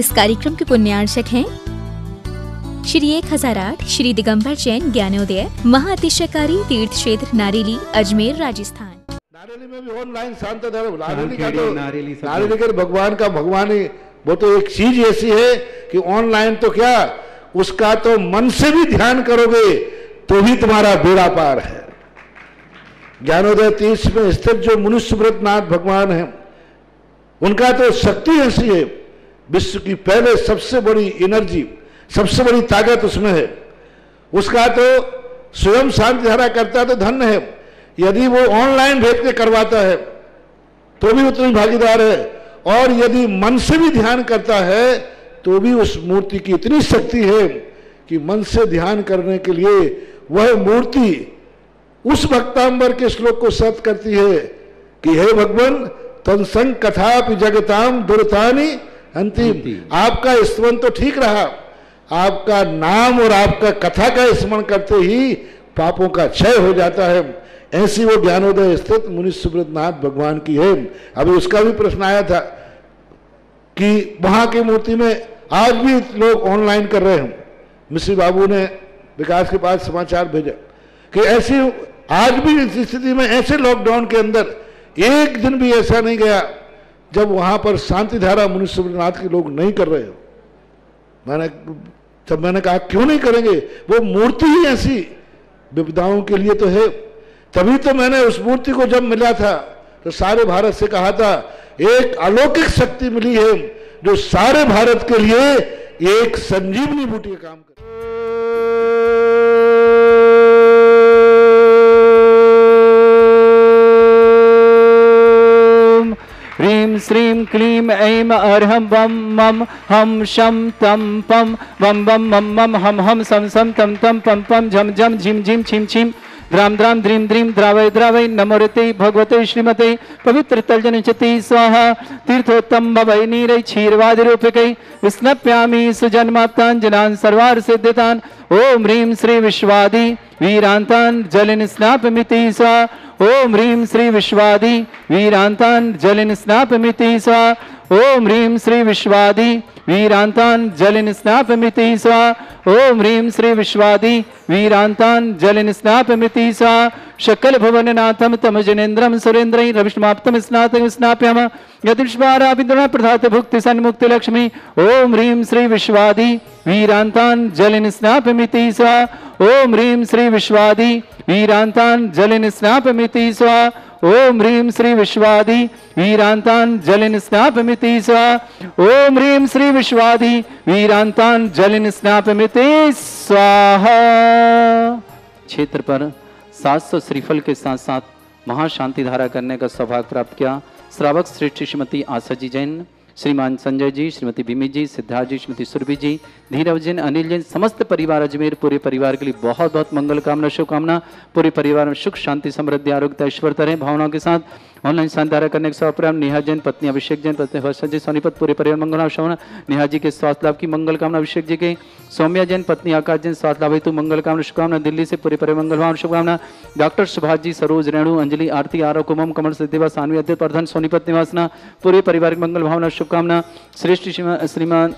इस कार्यक्रम के पुण्यार्चक हैं श्री 1008 श्री दिगंबर जैन ज्ञानोदय महाअतिशयकारी तीर्थ क्षेत्र नारेली अजमेर राजस्थान। नारेली में भी ऑनलाइन शांत नारेली का भगवान का भगवान ही वो तो एक चीज ऐसी है कि ऑनलाइन तो क्या उसका तो मन से भी ध्यान करोगे तो भी तुम्हारा बेड़ा पार है। ज्ञानोदय तीर्थ में स्थित जो मुनिसुब्रतनाथ भगवान है उनका तो शक्ति ऐसी है, विश्व की पहले सबसे बड़ी एनर्जी सबसे बड़ी ताकत उसमें है। उसका तो स्वयं शांति धारा करता तो धन्य है, यदि वो ऑनलाइन भेज के करवाता है तो भी उतनी भागीदार है, और यदि मन से भी ध्यान करता है तो भी उस मूर्ति की इतनी शक्ति है कि मन से ध्यान करने के लिए वह मूर्ति उस भक्तांबर के श्लोक को सत करती है कि हे भगवान तत्संग कथापि जगताम दुर्तानि अंतिम। आपका स्मरण तो ठीक रहा, आपका नाम और आपका कथा का स्मरण करते ही पापों का क्षय हो जाता है। ऐसी वो ज्ञानोदय स्थित मुनिसुब्रतनाथ भगवान की है। अभी उसका भी प्रश्न आया था कि वहां की मूर्ति में आज भी लोग ऑनलाइन कर रहे हैं। मिश्री बाबू ने विकास के पास समाचार भेजा कि ऐसी आज भी इस स्थिति में ऐसे लॉकडाउन के अंदर एक दिन भी ऐसा नहीं गया जब वहां पर शांति धारा मुनिसुब्रतनाथ के लोग नहीं कर रहे हो। मैंने कहा क्यों नहीं करेंगे, वो मूर्ति ही ऐसी विपदाओं के लिए तो है। तभी तो मैंने उस मूर्ति को जब मिला था तो सारे भारत से कहा था एक अलौकिक शक्ति मिली है जो सारे भारत के लिए एक संजीवनी बूटी का काम करे। ह्रीं श्रीं क्लीं ऐं अर्हं बम मम हम शम तम पम बम बम मम मम हम हम सम सम तम तम पम पम झम झम झिम झिम छिम छिम द्राम द्राम द्रीम द्रीम द्रावय द्रावय नमोरते भगवते श्रीमते पवित्र तलजनचति स्वाहा तीर्थोत्तम भवै नीरै क्षीरवादि रूपकै स्नप्यामि सुजन्माप्ताञ्जनान् सर्वार्थ सिद्धितान्। ओम ह्रीं श्री विश्वादि वीरांतान् जलिन स्नापमिति स्वाहा। ओम ह्रीं श्री विश्वादि वीरांतान् जलिन स्नापमिति स्वाहा। ओम ह्रीं श्री विश्वादि वीरांतान् जलिन स्नापमिति स्वाहा। ओम ह्रीं श्री विश्वादि वीरांतान् जलिन स्नापमिति स्वाहा। शकल भुवननाथं तम जनेन्द्रं सुरेन्द्रै रविष्माप्तं स्नातं स्नाप्याम यदिष्वाराविन्द्र प्रधात भुक्ति सन्मुक्ति लक्ष्मी। ओम ह्रीं श्री विश्वादि वीरांतान् जलिन स्नापमिति स्वाहा। ओम ह्रीं श्री विश्वादि वीरांतान् जलिन स्नापमिति स्वाहा। ओम ह्रीं श्री विश्वादि वीरांतान् जलिन स्नापमिति स्वाहा। ओम ह्रीं श्री विश्वादि वीरांतान् जलिन स्नापमिति स्वाहा। क्षेत्र पर 700 श्रीफल के साथ साथ महाशांति धारा करने का सौभाग्य प्राप्त किया। श्रावक श्रेष्ठ श्रीमती आशा जी जैन, श्रीमान संजय जी, श्रीमती बिमी जी, सिद्धार्थ जी, श्रीमती सुरभि जी, धीरव जैन, अनिल जैन, समस्त परिवार अजमेर पूरे परिवार के लिए बहुत बहुत मंगल कामना शुभकामना। पूरे परिवार में सुख शांति समृद्धि आरोग्य ऐश्वर्य रहे भावनाओं के साथ। ऑनलाइन शानदारा करने के सौप्राम नेहा जैन, पत्नी अभिषेक जैन, पत्नी वर्षा जी, सोनीपत पूरे परिवार मंगल कामना। नेहा जी के स्वास्थ्य लाभ की मंगल कामना। अभिषेक जी के सौम्या जैन, पत्नी आकाश जैन, स्वास्थ्य लाभ हेतु मंगल कामना शुभकामना। दिल्ली से पूरे परिवार मंगल भावना शुभकामना। डॉक्टर सुभाष जी, सरोज, रेणु, अंजलि, आरती, आरो, कुमम, कमल, सिद्धिवा, सानवी, अद्वैत, प्रधान, सोनीपत निवासना पूरे परिवार मंगल भावना शुभकामना। श्रेष्ठ श्रीमान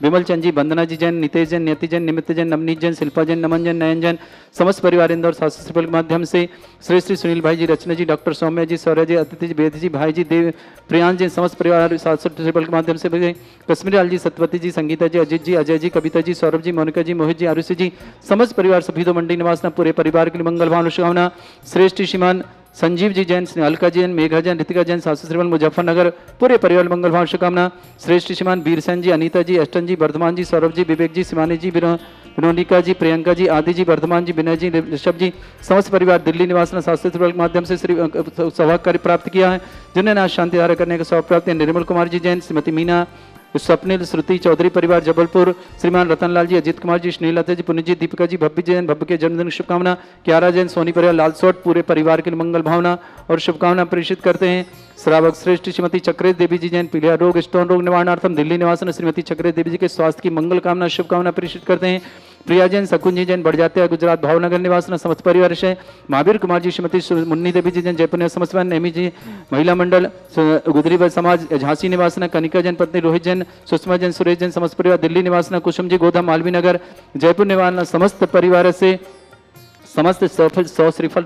विमल चंद जी, वंदना जी जैन, नितेश जैन, नियति जैन, निमित्त जैन, नवनीत जैन, शिल्पा जैन, नमन जैन, नयन जैन, समस्त परिवार इंदौर शास्त्री के माध्यम से श्री श्री सुनील भाई जी, रचना जी, डॉक्टर सौम्या जी, सौर्य जी, अतिथि जी, वेद जी, भाई जी, देव प्रियांश जी, समस्त परिवार शास्त्री के माध्यम से कश्मीर लाल जी, सत्यवती जी, संगीता जी, अजित जी, अजय जी, कविता जी, सौरभ जी, मोनिका जी, मोहित जी, आरुषि जी, समस्त परिवार सभी मंडी निवासना पूरे परिवार के लिए मंगल भावना शुभकामना। श्रेष्ठ श्रीमान संजीव जी जैन, अलका जैन, मेघा जैन, ऋतिका जैन, सासु श्रीमान मुजफ्फरनगर पूरे परिवार मंगल भाव शुभकामना। श्रेष्ठ श्रीमान वीरसेन जी, अनीता जी, अष्टन जी, वर्धमान जी, सौरभ जी, विवेक जी, शिवानी जी, विनोनिका जी, प्रियंका जी, आदि जी, वर्धमान जी, विनय जी, ऋषभ जी, समस्त परिवार दिल्ली निवासना शास्त्री के माध्यम से श्री सौभाग्य प्राप्त किया है, जिन्होंने आज शांति धारा करने का सौभाग्य प्राप्त किया। निर्मल कुमार जी जैन, श्रीमती मीना, स्वप्निल, श्रुति चौधरी परिवार जबलपुर, श्रीमान रतनलाल जी, अजीत कुमार जी, स्नेहलता जी, पुनित जी, दीपिका जी, भव्य जैन, भव्य के जन्मदिन शुभकामना। क्यारा जैन, सोनी परिवार लालसोट पूरे परिवार के लिए मंगल भावना और शुभकामना प्रेषित करते हैं। श्रावक श्रेष्ठ श्रीमती चक्रेश देवी जी जैन, पीलिया रोग स्टोन रोग निवारणार्थम दिल्ली निवासन श्रीमती चक्रेश देवी जी के स्वास्थ्य की मंगल कामना शुभकामना प्रेषित करते हैं। प्रिया जैन, शकुंजी जैन, बढ़ गुजरात भावनगर निवासना समस्त परिवार से, महावीर कुमार जी, श्रीमती मुन्नी देवी जी जैन, जयपुर समस्त नेमी जी महिला मंडल, गुदरी समाज झांसी निवासना, कनिका जैन पत्नी रोहित जैन, सुषमा जैन, सुरेश जैन समस्त परिवार, दिल्ली निवासना, कुसुम जी गोधा मालवी नगर जयपुर निवासना समस्त परिवार से समस्त 100 श्रीफल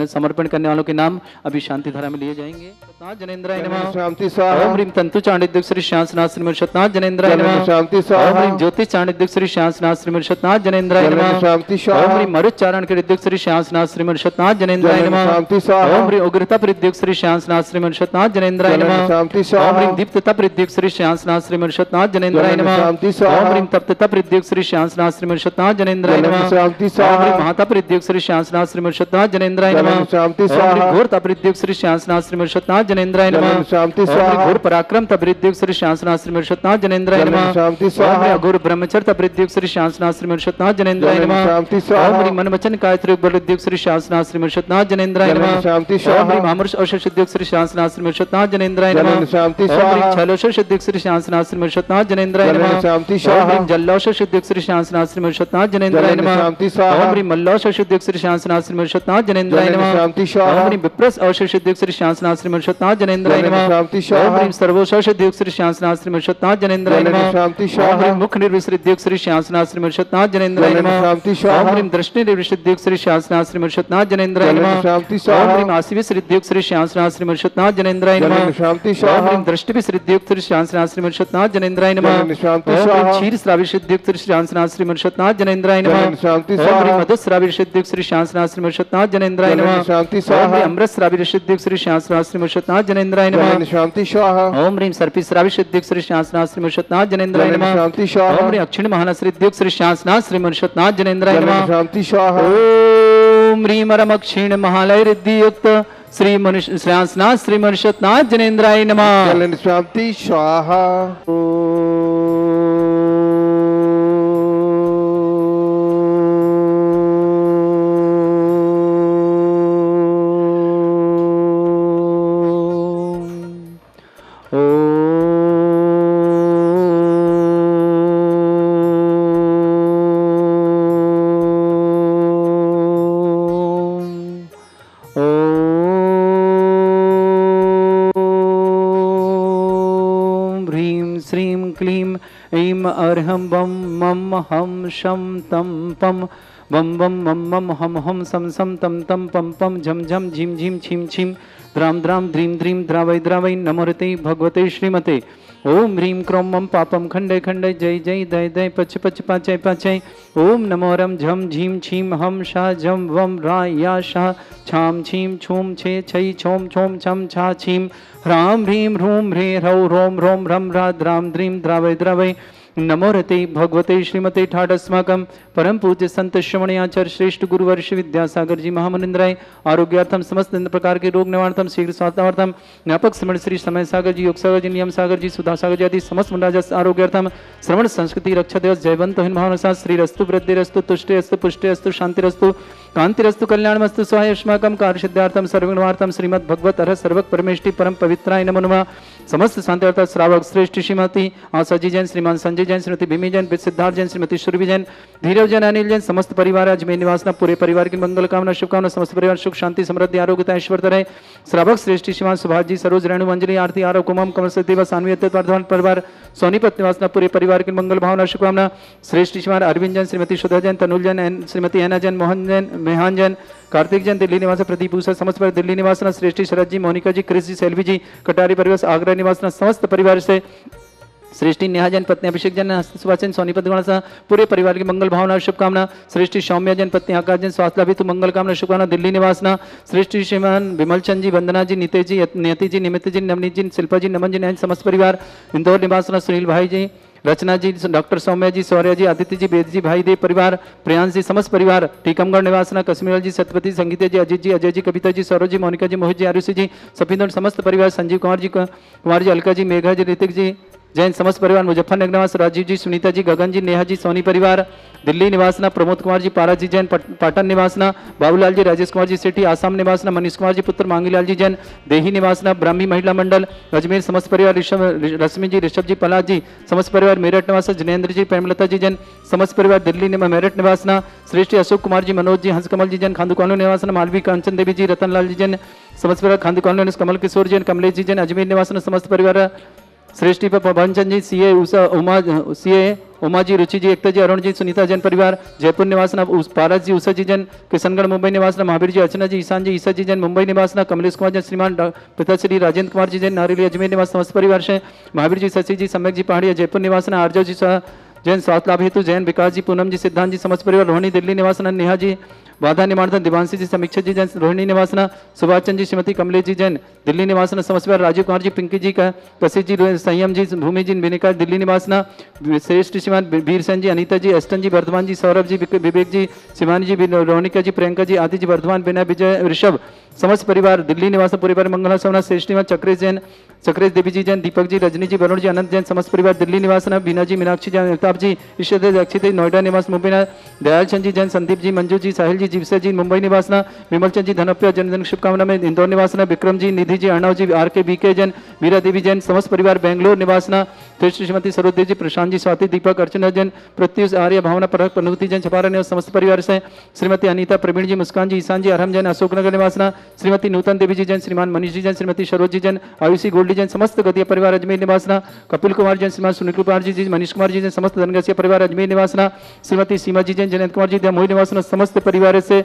समर्पण करने वालों के नाम अभी शांति धारा में लिए जाएंगे। जनेन्द्राय नमः, शांति स्वाहा। ओम ह्रीम तंतु चाणिद्य श्री श्यासनाथ श्रीमद सतनाथ जनेन्द्राय नमः, शांति स्वाहा। ओम ह्रीम ज्योतिष चाणिद्य श्री श्यासनाथ श्रीमद सतनाथ जनेन्द्राय नमः, शांति स्वाहा। ओम ह्रीम मरुच्चारण के श्री श्यासनाथ श्रीमद सतनाथ जनेन्द्राय नमः, शांति स्वाहा। ओम ह्रीम उग्रता प्रद्युक्त श्री श्यासनाथ श्रीमद सतनाथ जनेन्द्राय नमः, शांति स्वाहा। ओम ह्रीम दीप्तता प्रद्युक्त श्री श्यासनाथ श्रीमद सतनाथ जनेन्द्राय नमः, शांति स्वाहा। ओम ह्रीम तप्तता प्रद्युक्त श्री श्यासनाथ श्रीमद सतनाथ जनेन्द्राय नमः, शांति स्वाहा। ओम ह्रीम महाता प्रद्युक्त श्री श्यासनाथ श्रीमद सतनाथ जनेन्द्राय नमः, शांति स्वाहा। ओम ह्रीम घोर तप्रद्युक्त श्री श्यासनाथ श्रीमद सतनाथ जनेन्द्राय नमः, शांति स्वाहा। घोर पराक्रम तप्रद्युक्त श्री श्यासनाथ श्रीमद सतनाथ जनेन्द्राय नमः, शांति स्वाहा। घोर ब्रह्मचर्य तप्रद्युक्त श्री श्यासनाथ श्रीमद सतनाथ जनेन्द्राय नमः, शांति स्वाहा। ओम ह्रीम मन वचन कायत्री प्रद्युक्त श्री श्यासनाथ श्रीमद सतनाथ जनेन्द्राय नमः, शांति स्वाहा। ओम ह्रीम अमृत औषध सिद्धियुक्त श्री श्यासनाथ श्रीमद सतनाथ जनेन्द्राय नमः, शांति स्वाहा। ओम ह्रीम छलोषध सिद्धियुक्त श्री श्यासनाथ श्रीमद सतनाथ जनेन्द्राय नमः, शांति स्वाहा। ओम ह्रीम जल्लौषध सिद्धियुक्त श्री श्यासनाथ श्रीमद सतनाथ जनेन्द्राय नमः, शांति स्वाहा। ओम ह्रीम मल्लौषध सिद्धियुक्त श्री श्यासनाथ श्रीमद सतनाथ जनेन्द्राय नमः, शांति स्वाहा। ओम ह्रीम विप्रस औषध सिद्धियुक्त श्री श्यासनाथ श्रीमद सतनाथ जनेन्द्राय नमः, शांति स्वाहा। ओम ह्रीम सर्वोषध सिद्धियुक्त श्री श्यासनाथ श्रीमद सतनाथ जनेन्द्राय नमः, शांति स्वाहा। ओम ह्रीम मुख निर्विसृद्धियुक्त श्री श्यासनाथ श्रीमद सतनाथ जनेन्द्राय नमः, शांति स्वाहा। ओम ह्रीम दृष्टि निर्विसृद्धियुक्त श्री श्यासनाथ श्रीमद सतनाथ जनेन्द्राय नमः, शांति स्वाहा। ओम ह्रीम आसीविसृद्धियुक्त श्री श्यासनाथ श्रीमद सतनाथ जनेन्द्राय नमः, शांति स्वाहा। ओम ह्रीम दृष्टि विसृद्धियुक्त श्री श्यासनाथ श्रीमद सतनाथ जनेन्द्राय नमः, शांति स्वाहा। ओम ह्रीम क्षीर श्राविसृद्धियुक्त श्री श्यासनाथ श्रीमद सतनाथ जनेन्द्राय नमः, शांति स्वाहा। ओम ह्रीम मधु श्राविसृद्धियुक्त श्री श्यासनाथ श्रीमद सतनाथ जनेन्द्राय नमः, शांति स्वाहा। ओम ह्रीम अमृत श्राविसृद्धियुक्त श्री श्यासनाथ श्रीमद सतनाथ जनेन्द्राय नमः, शांति स्वाहा। ओम ह्रीम सर्पी श्राविसृद्धियुक्त श्री श्यासनाथ श्रीमद सतनाथ जनेन्द्राय नमः, शांति स्वाहा। ओम ह्रीम अक्षिण महानसृद्धियुक्त श्री श्यासनाथ श्रीमद सतनाथ जनेन्द्राय नमः, शांति स्वाहा। ओम ह्रीम अरमक्षिण महालय रिद्धियुक्त श्री श्यासनाथ श्रीमद सतनाथ जनेन्द्राय नमः, शांति स्वाहा। अर्हं बम मम हम शम तम पम बम बम मम मम हम सम सम तम तम पम पम झम झम झिम झिम छिम छिम द्राम द्राम द्रीम द्रीम द्रावै द्रावै नमोरते भगवते श्रीमते। ओम ह्रीम क्रोम मम पापम खंडे खंडे जय जय दय दय पच पच पाचय पाचय। ओम नमो रम झम झीम छीम हम शा झम वम रा या शा छाम छीम छूम छे छई छोम छोम छम छा छीम ह्राम ह्रीम ह्रूम ह्रे ह्रौ रोम रोम रम रा द्राम द्रीम द्रावै द्रावै नमोरते भगवते श्रीमते ठाडस्माकं परम पूज्य संत श्रवण आचार्य श्रेष्ठ गुरुवर्ष विद्यासागर जी महामुनिंद्राय आरोग्यार्थम समस्त प्रकार के रोग निवारणार्थम शीघ्र स्वास्थ्यार्थम ज्ञापक स्मरण श्री समय सागर जी योग सागर जी नियम सागर जी सुधा सागर जी आदि समस्त मुंडाजस आरोग्यार्थम श्रवण संस्कृति रक्षा दिवस जयवंत हिन भावना श्री रस्तु वृद्धि रस्तु तुष्टि अस्तु पुष्टि अस्तु शांति रस्तु कांति रस्तु कल्याणमस्तु स्वाय अस्माकं कार्यसिद्धार्थम सर्वगुणार्थम श्रीमद् भगवत अरह सर्वक परमेष्टि परम पवित्राय नमो नमः। समस्त शांति श्रावक श्रेष्ठ श्रीमती आशा जी जैन श्रीमान संजय जैन श्रीमती भीमी जैन सिद्धार्थ जैन श्रीमती सुरभि जैन धीरव जैन अनिल जैन समस्त परिवार अजमेर निवासना पूरे परिवार की मंगल कामना शुभकामना समस्त परिवार सुख शांति समृद्धि आरोग्यता ऐश्वर्य रहे। श्रावक श्रेष्ठ श्रीमान सुभाष जी सरोज रेणु अंजलि आरती आरोप कुमम कमल सदेव सान्वी वर्धमान परिवार सोनीपत निवासना पूरे परिवार की मंगल भावना शुभकामना। श्रेष्ठ श्रीमान अरविंद जैन श्रीमती सुधा जैन तनुल जैन श्रीमती ऐना जैन मोहन जैन मेहान जैन कार्तिक जैन दिल्ली निवास प्रदीप भूषण समस्त परिवार दिल्ली निवासना श्रेष्ठी शरद जी मोनिका जी क्रिस जी सेल्वी जी कटारी परिवार आगरा निवासना समस्त परिवार से श्रेष्ठी नेहा जैन पत्नी अभिषेक जैन सुभाषन सोनीपत गणसा पूरे परिवार की मंगल भावना शुभकामना। श्रेष्ठी सौम्या जैन पत्नी आकाश जैन स्वास्थ्य भी मंगल कामना शुभकामना दिल्ली निवासना। श्रेष्ठी श्रीमान विमल चंद जी वंदना जी नीते जी नियति जी निमित जी नवनीत जी शिल्पा जी नमन जी नयन समस्त परिवार इंदौर निवासना सुनील भाई जी रचना जी डॉक्टर सौम्या जी सौर्य जी आदित्य जी वेद जी भाई देव परिवार प्रियांश जी समस्त परिवार टीकमगढ़ निवासना कश्मीर जी सत्यपति संगीता जी अजीत जी अजय जी कविता जी सौरभ जी मोनिका जी मोहित जी आरुषि जी सफीदों समस्त परिवार संजीव कुमार जी अलका जी मेघा जी ऋतिक जी जैन समस्त परिवार, मुजफ्फरनगर निवास राजीव जी, सुनीता जी, गगन जी, नेहा जी, सोनी परिवार, दिल्ली निवासना प्रमोद कुमार जी, पारा जी जैन, पाटन निवासना बाबूलाल जी, राजेश कुमार जी सेठी, आसाम निवासना मनीष कुमार जी, पुत्र मांगीलाल जी जैन, देही निवासना ब्राह्मी महिला मंडल, अजमेर समस्त परिवार, रश्मि जी, ऋषभ जी, पलाश जी, समस्त परिवार, मेरठ निवास, जिनेन्द्र जी, प्रेमलता जी जैन, समस्त परिवार, दिल्ली मेरठ निवासना, श्रेष्ठी अशोक कुमार जी, मनोज जी, हंस कमल जी जैन, खांदू कॉलोनी निवासना, मालवी कांचन देवी जी, रतनलाल जी जैन, समस्त परिवार, खांदू कॉलोनी, कमल किशोर जैन, कमलेश जी जैन, अजमेर निवासना, समस्त परिवार, श्रेष्ठी पवनचंद जी, सीए उमा जी, रुचि जी, एकता जी, अरुण जी, सुनीता जैन परिवार, जयपुर निवासना, पारस जी, उषा जी जैन, किशनगढ़ मुंबई निवासना, महावीर जी, अर्चना जी, ईशान जी, ईसा जी जैन, मुंबई निवासना, कमलेश कुमार जैन, श्रीमान पिताश्री राजेंद्र कुमार जी जैन, नारेली अजमेर निवास समस्त परिवार से, महावीर जी, शशि जी, सम्यक जी पहाड़िया, जयपुर निवासना, आर्जव जी जैन, स्वास्थ्य लाभ हेतु जैन, विकास जी, पूनम जी, सिद्धांत जी, समस्त परिवार, रोहिणी दिल्ली निवासना, नेहा जी, वाधा निमार्दन, दिवांशी जी, समीक्षा जी जैन, रोहिणी निवासना, सुभाष चंद जी, श्रीमती कमलेश जी जैन, दिल्ली निवासना, समस्त परिवार, राजीव कुमार जी, पिंकी जी का प्रसिद्ध जी, संयम जी, भूमि जी, विनिका दिल्ली निवासना, श्रेष्ठ श्रीमान वीर सेन जी, अनीता जी, अष्टन जी, वर्धमान जी, सौरभ जी, विवेक जी, शिवानी जी, रोनिका जी, प्रियंका जी, आदि जी, वर्धमान, बिना विजय, ऋषभ, समस्त परिवार, दिल्ली निवास परिवार, मंगला सोमनाथ, श्रेष्ठ श्रीमान चक्रेश जैन, चक्रेश देवी जी जैन, दीपक जी, रजनी जी, वरुण जी, अनंत जैन, समस्त परिवार, दिल्ली निवासना, बीना जी, मीनाक्षी जैन, अमिताभ जी, ईश्वर अक्षित, नोएडा निवास मुंबई, दयाल चंद जी जैन, संदीप जी, मंजू जी, साहिल जी, जीवसे जी, मुंबई निवासना, विमल चंद जी, धनप्रिया जन्मदिन शुभकामना में इंदौर निवासना, विक्रम जी, निधि जी, अर्णव जी, आर के बीके जैन, वीरा देवी जैन, समस्त परिवार, बेंगलोर निवासना, श्रीमती सरोदेव जी, प्रशांत जी, स्वाति, दीपक, अर्चना जैन, प्रत्युष, आर्य, भावना, परक, प्रनुभूति जैन, छपारा निवास समस्त परिवार से, श्रीमती अनीता, प्रवीण जी, मुस्कान जी, ईशान जी, अरहम जैन, अशोकनगर निवासना, श्रीमती नूतन देवी जी जैन, श्रीमान मनीष जी जैन, श्रीमती सरोज जी जैन, आयुषी गोल्डी जैन, समस्त गतिया परिवार, अजमेर निवासना, कपिल कुमार जैन, श्रीमान सुनील कुमार जी, मनीष कुमार जी जैन, समस्त धनगसिया परिवार, अजमेर निवासना, श्रीमती सीमा जी जैन, जयंत कुमार जी, मोही निवासना, समस्त परिवार से,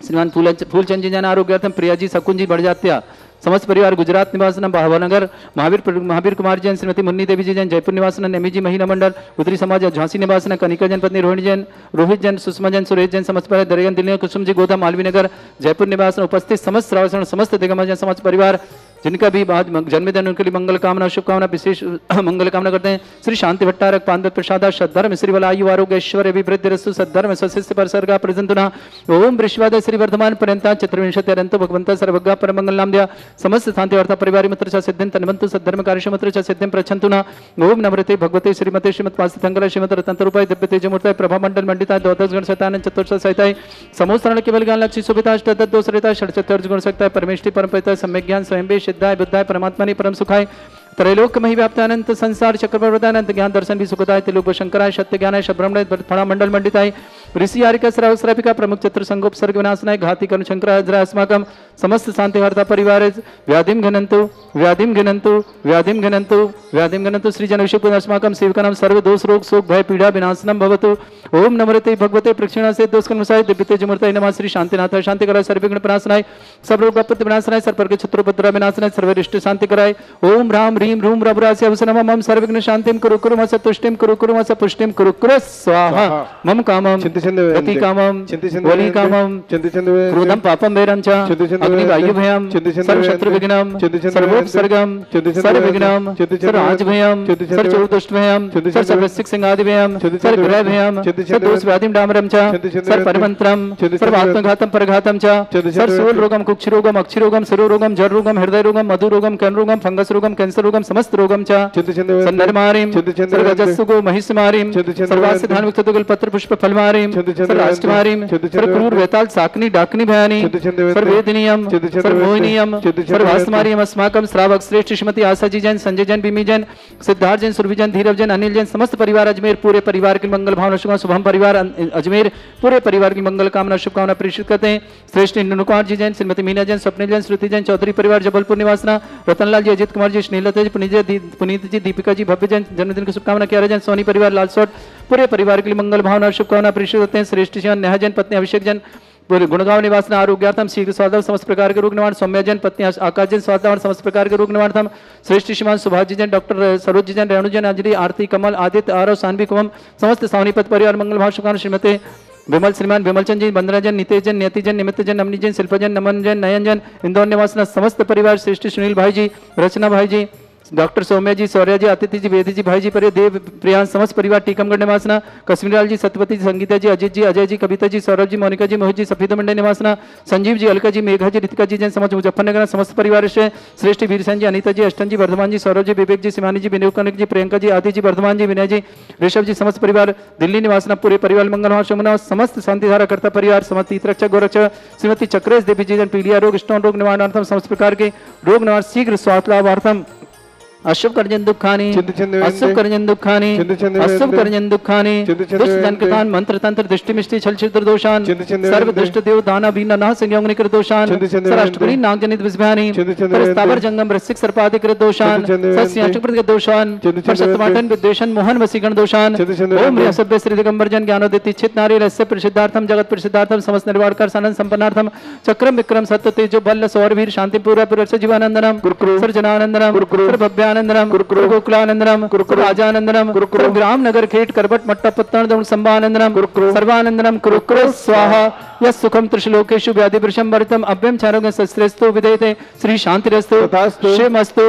श्रीमान फूलचंद जी जैन, आरोग्यार्थम प्रिया जी, शकुन जी, बढ़जात्या, समस्त परिवार, गुजरात निवासना, भावनगर, महावीर कुमार जैन, श्रीमती मुन्नी देवी जी जैन, जयपुर निवासना, नेमी जी, महिला मंडल, उत्तरी समाज, झांसी निवासना, कनिका जैन, पत्नी रोहिणी जैन, रोहित जैन, सुषमा जैन, सुरेश जैन, समस्त परिवार, दरियन दिल्ली, कुसुम जी, गोदा, मालवी नगर, जयपुर निवासना, उपस्थित समस्त श्रावण, समस्त दिग्गज जैन, समाज परिवार, जिनका भी आज जन्मदिन, उनके लिए मंगल कामना, शुभकामना, विशेष मंगल कामना करते हैं। श्री शांति भट्टारक पांडव प्रसाद सद्धर्म श्री बल आयु आरोग्य ऐश्वर्य अभिवृद्धि रस्तु सद्धर्म स्वशिष्य परिसर्गा प्रजंतुना ओम वृश्वाद श्री वर्धमान पर्यंता चतुर्विंशति अनंत भगवंत सर्वज्ञ परमंगल नाम दिया समस्त शांति वार्ता परिवार मित्र च सिद्धिं तन्वन्तु सद्धर्म कार्यशमत्र च सिद्धिं प्रच्छन्तुना ओम नमृते भगवते श्रीमते श्रीमत् पासितंगल श्रीमत रतनरूपाय दिव्य तेजमूर्ताय प्रभा मंडल मंडिताय द्वादश गण शतानन चतुर्थ सहिताय समोस्तरण केवल ज्ञान लक्ष्य सुविधा अष्टदोषरिताय षट्चतुर्थ गुण सकताय परमेष्टि परमपिताय सम्यक ज्ञान स्वयं भी सिद्धाय बुद्धाय परमात्मनि परम सुखाय त्रैलोक मही व्याप्तानंत संसार चक्रवर्तानंत ज्ञान दर्शन भी सुखदाय त्रिलोक शंकराय सत्य ज्ञानाय शब्रह्मणय फणा मंडल मंडिताय ऋषि आरिका श्राविका प्रमुख चतुर संगोपसर्ग विनाशनाय घाति कर्ण शंकराय अस्माकं समस्त शांति वार्ता परिवार व्याधिम घनंतु व्याधिम घनंतु व्याधिम घनंतु व्याधिम घनंतु श्री जन विषय अस्माकं सेवकानां सर्व दोष रोग शोक भय पीड़ा विनाशनम भवतु ओम नमरते भगवते प्रक्षिणा से दोष कर्मसाय दिव्य तेजमूर्ताय नमः श्री शांतिनाथाय शांति कराय सर्वविघ्न विनाशनाय सब रोग आपत्ति विनाशनाय सर्व के छत्रोपद्रव विनाशनाय सर्वरिष्ट शांति कराय ओम राम ह्रीम रूम रघुरास्य अवसनम मम सर्वविघ्न शांतिं कुरु कुरु मस तुष्टिं कुरु कुरु मस पुष्टिं कुरु कुरु स्वाहा मम कामं गति कामं वली कामं क्रोधं पापं वैरं च अग्नि वायु भयं सर्व शत्रु विघ्नं सर्वोपसर्गं सर्व विघ्नं सर्व आज भयं सर्व चतुष्ट भयं सर्व सर्वसिक सिंहादि भयं सर्व ग्रह भयं सर्व दोष व्याधिं डामरं च सर्व परमंत्रं सर्व आत्मघातं परघातं च सर्व सूल रोगं कुक्षि रोगं अक्षि रोगं सरो रोगं जर रोगं हृदय रोगं मधु रोगं कर्ण रोगं फंगस रोगं कैंसर रोगं समस्त रोगं च सन्नरमारीं सर्वजस्सुगो महिषमारीं सर्वास्य धान विक्तगुल पत्र पुष्प फलमारीं सर्वाष्टमारीं सर्वक्रूर वेताल साकनी डाकनी भयानी सर्ववेदनीयं सर्वमोहिनीयं सर्वास्मारीं अस्माकं श्रावक श्रेष्ठ श्रीमती आशा जी जैन संजय जैन बिमी जैन सिद्धार्थ जैन सुरभि जैन धीरव जैन अनिल जैन समस्त परिवार अजमेर पूरे परिवार की मंगल भावना शुभम परिवार अजमेर पूरे परिवार की मंगल कामना शुभकामना प्रेषित करते हैं। श्रेष्ठ नुनुकुमार जी जैन श्रीमती मीना जैन स्वप्निल जैन श्रुति जैन चौधरी परिवार जबलपुर निवासना रतनलाल जी अजित कुमार जी स्नेहलता जी पुनीत जी दीपिका जी भव्य जैन जन्मदिन की शुभकामना किया जैन सोनी परिवार लालसोट पूरे परिवार के लिए मंगल भावना शुभकामना प्रेषित करते हैं। श्रेष्ठ जैन नेहा जैन पत्नी अभिषेक जैन गुणगांव निवासना आरोग्यार्थम शीघ्र स्वास्थ्य समस्त प्रकार के रोग निवारण सौम्या जैन पत्नी आकाश जैन स्वास्थ्य समस्त प्रकार के रोग निवारण श्रेष्ठ श्रीमान सुभाष जी जैन डॉक्टर सरोज जी जैन रेणु जैन अंजलि आरती कमल आदित्य आरव सानवी कुमम समस्त सावनीपत परिवार मंगल भाव शुभकामना श्रीमती विमल श्रीमान विमलचंद जी बंदरा जैन नितेश जैन नियति जैन निमित्त जैन नमनी जैन शिल्पा जैन नमन जैन नयन जैन इंदौर निवासना समस्त परिवार श्रेष्ठ सुनील भाई जी रचना भाई जी डॉक्टर सौम्या जी, सौर्या जी, आतिथ्य जी, वेदी जी, भाई जी, परिवार देव प्रियांश समस्त परिवार टीकमगढ़ निवासना, कश्मीरलाल जी, सत्यवती जी, संगीता जी, अजीत जी, अजय जी, कविता जी, सौरभ जी, मोनिका जी, मोहित जी, सफीद मंडल निवासना, संजीव जी, अलका जी, मेघा जी, रितिका जी, जैन समाज मुजफ्फरनगर समस्त परिवार से श्रेष्ठ वीरसेन जी, अनिता जी, अष्टन जी, वर्धमान जी, सौरभ जी, विवेक जी, शिवानी जी, विनय कनक जी, प्रियंका जी, आदि जी, वर्धमान जी, विनय जी, ऋषभ जी, समस्त परिवार दिल्ली निवासना, पूरे परिवार मंगलवार शुभना, समस्त शांतिधारा करता परिवार, समस्त हितरक्षक गोरक्षक श्रीमती चक्रेश देवी जी, पीलिया रोग, स्टोन रोग निवारणार्थम, समस्त प्रकार के रोग निवारण शीघ्र स्वास्थ्य लाभार्थम, अशुभ कर्जन दुखानी, अशुभ कर्जन दुखानी, अशुभ कर्जन दुखानी, दुष्ट जनकतान मंत्र तंत्र दृष्टि मिष्टि छल छिद्र दोषान, सर्व दुष्ट देव दाना बीना नाह संयोग निकृत दोषान, सराष्ट्रकुली नाग जनित विस्भयानी, परस्तावर जंगम रसिक सर्पाधिकृत दोषान, सस्याष्टप्रतिगत दोषान, परसत्वाटन विद्वेषण मोहन वसीगण दोषान, ओम ह्रीं असभ्य श्री दिगंबर जन ज्ञानोदित चित नारी रस्य प्रसिद्धार्थम जगत प्रसिद्धार्थम समस्त निर्वाणकर सानंद संपन्नार्थम चक्रम विक्रम सत्य तेजो बल सौरवीर शांति पूरा पुरस्य जीवानंदनम सर्जनानंदनम सर्वभव्य आनंदनम गोकुलानंदनम राजानंदनम ग्राम नगर खेट करबट मट्टा पत्तन संभानंदनम सर्वानंदनम कुरुकुरु स्वाहा यस सुखम त्रिशलोकेषु व्याधि वृषम वर्तम अभ्यम चारोग्य शस्त्रेस्तु विदेते श्री शांतिरस्तु शिवमस्तु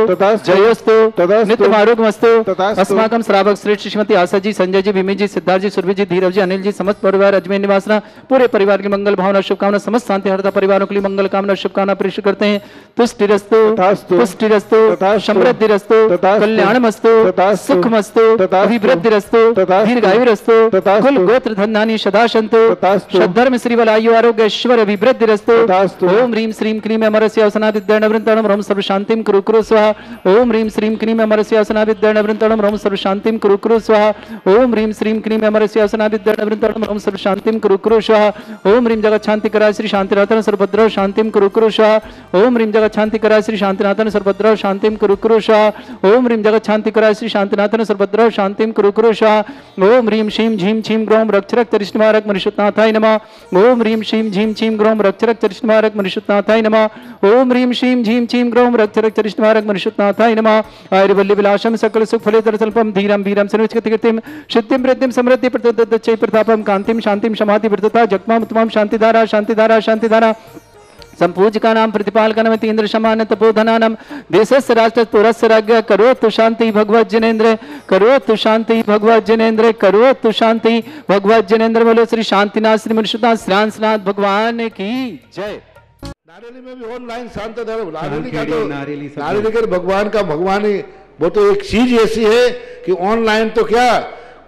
जयोस्तु नित्यमारोग्यमस्तु अस्माकं श्रावक श्रेष्ठ श्रीमती आशा जी, संजय जी, विमी जी, सिद्धार्थ जी, सुरभि जी, धीरव जी, अनिल जी, समस्त परिवार अजमेर निवासना, पूरे परिवार की मंगल भावना शुभकामना, समस्त शांति हरता परिवारों के लिए मंगल कामना शुभकामना प्रेषित करते हैं। तुष्टिरस्तु पुष्टिरस्तु समृद्धिरस्तु कल्याणमस्तु सुखमस्तु अभिवृद्धिरस्तु दीर्घायुरस्तु कुल गोत्र धन्यानि सदा सन्तु सद्धर्म श्री बलायु आरोग्य ऐश्वर्य अभिवृद्धिरस्तु। ओम ह्रीं श्रीं क्लीं अमरस्य अवसनादिद्यर्णवृन्तणं रोम सर्व शांतिं कुरु कुरु स्वाहा। ओम ह्रीं श्रीं क्लीं अमरस्य अवसनादिद्यर्णवृन्तणं रोम सर्व शांतिं कुरु कुरु स्वाहा। ओम ह्रीं श्रीं क्लीं अमरस्य अवसनादिद्यर्णवृन्तणं रोम सर्व शांतिं कुरु कुरु स्वाहा। ओम ह्रीं जगत शांतिकराय श्री शांतिनाथन सर्वभद्र शांतिं कुरु कुरु स्वाहा। ओम ह्रीं जगत शांतिकराय श्री शांतिनाथन सर्वभद्र शांतिं कुरु कुरु स्वाहा। ओम ह्रीं जगत शांतिकराय श्री शांतिनाथन सर्वभद्र शांतिं कुरु कुरु स्वाहा। ओम ह्रीं श्रीं झीं छीं ग्रौं रक्षरक तरिष्णमारक मनुष्यनाथाय नमः। ओम ह्रीं श्रीं झीं छीं ग्रौं रक्षरक तरिष्णमारक मनुष्यनाथाय नमः। ओम ह्रीं श्रीं झीं छीं ग्रौं रक्षरक तरिष्णमारक मनुष्यनाथाय नमः। आयुर्वल्ली विलासम सकल सुख फले दरसल्पम धीरम वीरम सनुचकृतिम सिद्धिं वृद्धिं समृद्धि प्रतदच्चै प्रतापम कांतिं शांतिं समाधि वृद्धता जगमाम उत्तमं शांतिधारा शांतिधारा शांतिधारा संपूजिका नाम प्रतिपालका नाम तीन्द्र समान तपोधनानम देशस्य राष्ट्र पुरस्य राज्ञ करोतु शांति भगवत जनेन्द्र करोतु शांति भगवत जनेन्द्र करोतु शांति भगवत जनेन्द्र। बोलो श्री शांतिनाथ श्री मनुष्यनाथ श्रांसनाथ भगवान की जय। नारेली में भी ऑनलाइन शांत नारेली के भगवान का भगवान ही वो तो एक चीज ऐसी है कि ऑनलाइन तो क्या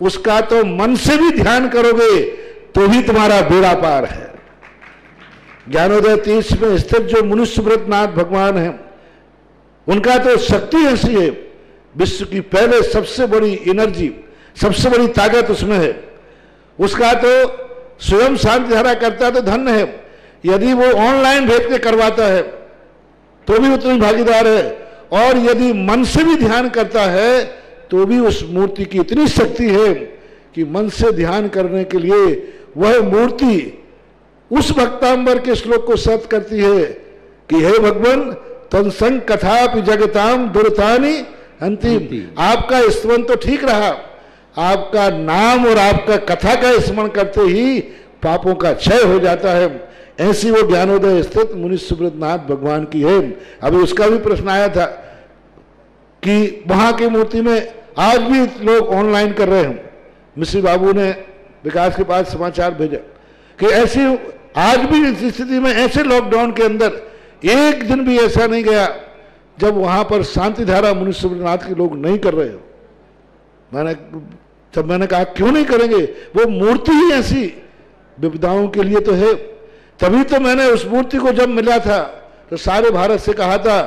उसका तो मन से भी ध्यान करोगे तो भी तुम्हारा बेड़ा पार है। ज्ञानोदय तीर्थ में स्थित जो मुनिसुब्रतनाथ भगवान हैं उनका तो शक्ति ऐसी है, विश्व की पहले सबसे बड़ी एनर्जी सबसे बड़ी ताकत उसमें है। उसका तो स्वयं शांतिधारा करता तो धन्य है, यदि वो ऑनलाइन भेज के करवाता है तो भी उतनी भागीदार है, और यदि मन से भी ध्यान करता है तो भी उस मूर्ति की इतनी शक्ति है कि मन से ध्यान करने के लिए वह मूर्ति उस भक्तांबर के श्लोक को सत्य करती है कि हे भगवान तत्संग कथापि जगताम दुर्तानि अंतिम। आपका स्मरण तो ठीक रहा, आपका नाम और आपका कथा का स्मरण करते ही पापों का क्षय हो जाता है। ऐसी वो ज्ञानोदय स्थित मुनिसुब्रतनाथ भगवान की है। अभी उसका भी प्रश्न आया था कि वहां की मूर्ति में आज भी लोग ऑनलाइन कर रहे हैं। मिश्री बाबू ने विकास के पास समाचार भेजा कि ऐसी आज भी इस स्थिति में ऐसे लॉकडाउन के अंदर एक दिन भी ऐसा नहीं गया जब वहां पर शांतिधारा मुनिसुब्रतनाथ के लोग नहीं कर रहे हो। मैंने कहा क्यों नहीं करेंगे, वो मूर्ति ही ऐसी विपदाओं के लिए तो है। तभी तो मैंने उस मूर्ति को जब मिला था तो सारे भारत से कहा था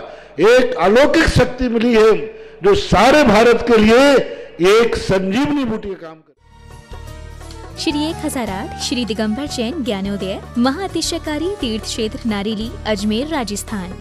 एक अलौकिक शक्ति मिली है जो सारे भारत के लिए एक संजीवनी बूटी का काम करे। श्री 1008 श्री दिगंबर जैन ज्ञानोदय महाअतिशयकारी तीर्थ क्षेत्र नारेली अजमेर राजस्थान।